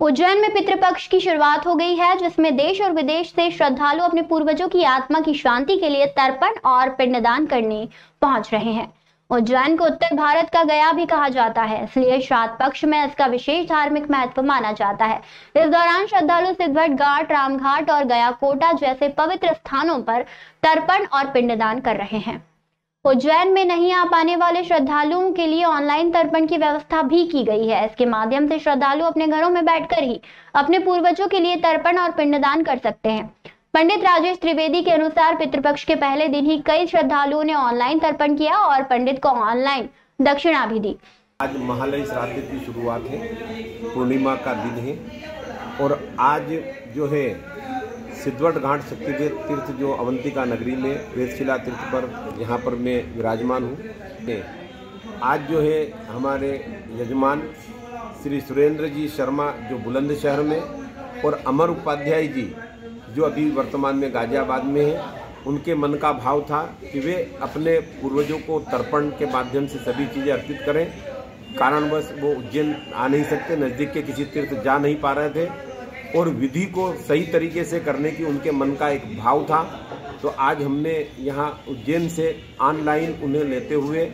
उज्जैन में पितृपक्ष की शुरुआत हो गई है, जिसमें देश और विदेश से श्रद्धालु अपने पूर्वजों की आत्मा की शांति के लिए तर्पण और पिंडदान करने पहुंच रहे हैं। उज्जैन को उत्तर भारत का गया भी कहा जाता है, इसलिए श्राद्ध पक्ष में इसका विशेष धार्मिक महत्व माना जाता है। इस दौरान श्रद्धालु सिद्धवट घाट, रामघाट और गया कोटा जैसे पवित्र स्थानों पर तर्पण और पिंडदान कर रहे हैं। उज्जैन में नहीं आ पाने वाले श्रद्धालुओं के लिए ऑनलाइन तर्पण की व्यवस्था भी की गई है। इसके माध्यम से श्रद्धालु अपने घरों में बैठकर ही अपने पूर्वजों के लिए तर्पण और पिंडदान कर सकते हैं। पंडित राजेश त्रिवेदी के अनुसार पितृपक्ष के पहले दिन ही कई श्रद्धालुओं ने ऑनलाइन तर्पण किया और पंडित को ऑनलाइन दक्षिणा भी दी। आज महालय श्राद्ध की शुरुआत है, पूर्णिमा का दिन है और आज जो है सिद्धवट घाट शक्तिपीठ तीर्थ जो अवंतिका नगरी में वेदशिला तीर्थ पर यहाँ पर मैं विराजमान हूँ। आज जो है हमारे यजमान श्री सुरेंद्र जी शर्मा जो बुलंदशहर में और अमर उपाध्याय जी जो अभी वर्तमान में गाजियाबाद में हैं, उनके मन का भाव था कि वे अपने पूर्वजों को तर्पण के माध्यम से सभी चीज़ें अर्पित करें। कारणवश वो उज्जैन आ नहीं सकते, नज़दीक के किसी तीर्थ जा नहीं पा रहे थे और विधि को सही तरीके से करने की उनके मन का एक भाव था। तो आज हमने यहाँ उज्जैन से ऑनलाइन उन्हें लेते हुए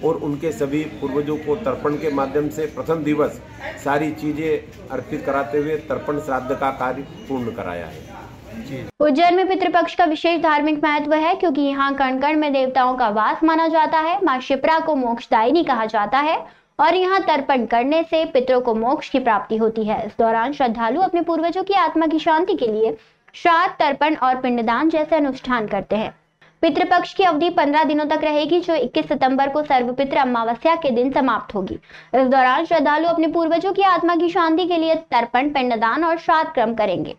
और उनके सभी पूर्वजों को तर्पण के माध्यम से प्रथम दिवस सारी चीज़ें अर्पित कराते हुए तर्पण श्राद्ध का कार्य पूर्ण कराया है। उज्जैन में पितृपक्ष का विशेष धार्मिक महत्व है, क्योंकि यहाँ कण कण में देवताओं का वास माना जाता है। माँ शिप्रा को मोक्षदायिनी कहा जाता है और यहाँ तर्पण करने से पितरों को मोक्ष की प्राप्ति होती है। इस दौरान श्रद्धालु अपने पूर्वजों की आत्मा की शांति के लिए श्राद्ध, तर्पण और पिंडदान जैसे अनुष्ठान करते हैं। पितृपक्ष की अवधि 15 दिनों तक रहेगी, जो 21 सितंबर को सर्वपितृ अमावस्या के दिन समाप्त होगी। इस दौरान श्रद्धालु अपने पूर्वजों की आत्मा की शांति के लिए तर्पण, पिंडदान और श्राद्ध कर्म करेंगे।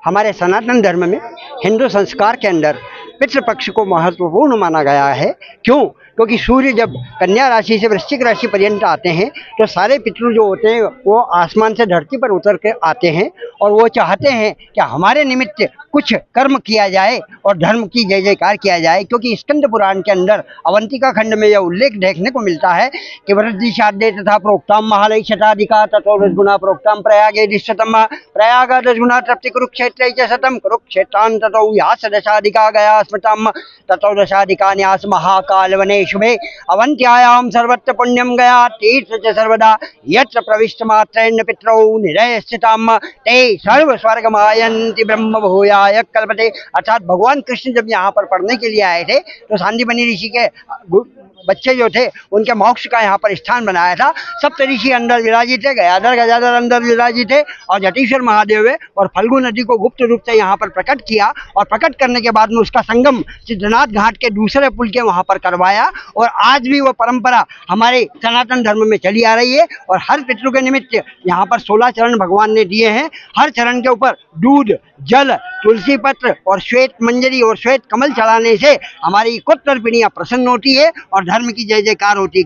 हमारे सनातन धर्म में हिंदू संस्कार के अंदर पितृपक्ष को महत्वपूर्ण माना गया है। क्यों? क्योंकि सूर्य जब कन्या राशि से वृश्चिक राशि पर्यंत आते हैं तो सारे पितृ जो होते हैं वो आसमान से धरती पर उतर के आते हैं और वो चाहते हैं कि हमारे निमित्त कुछ कर्म किया जाए और धर्म की जय जयकार किया जाए। क्योंकि स्कंद पुराण के अंदर अवंतिका खंड में यह उल्लेख देखने को मिलता है कि वृद्धि शाद्य तथा प्रोक्ताम महालय शताधिका तथो रजगुणा प्रोक्ताम प्रयागे दिशतम प्रयाग रजगुणा तृप्ति कुरुक्षेत्र शतम कुरुक्षेत्रान तथो यास दशाधिका गया स्मृतम तथो दशाधिका न्यास महाकाल वने शुभे अवंत्यायाम सर्वत्र पुण्यम गया तीर्थ च सर्वदा यत्र प्रविष्ट मात्रेण पितरौ निरय स्थिताम ते सर्व स्वर्गमायन्ति ब्रह्म भूयाय कल्पते। अर्थात भगवान कृष्ण जब यहाँ पर पढ़ने के लिए आए थे तो सांदीपनि ऋषि के बच्चे जो थे उनके मोक्ष का यहाँ पर स्थान बनाया था। सप्त ऋषि अंदर विराजित थे, गयाधर गजाधर अंदर विराजित थे और जटेश्वर महादेव और फल्गु नदी को गुप्त रूप से यहाँ पर प्रकट किया और प्रकट करने के बाद में उसका संगम सिद्धनाथ घाट के दूसरे पुल के वहाँ पर करवाया। और आज भी वो परंपरा हमारे सनातन धर्म में चली आ रही है और हर पितृ के निमित्त यहाँ पर 16 चरण भगवान ने दिए हैं। हर चरण के ऊपर दूध, जल, तुलसी पत्र और श्वेत मंजरी और श्वेत कमल चढ़ाने से हमारी कुल तर्पणियाँ प्रसन्न होती है और धर्म की जय जयकार होती है।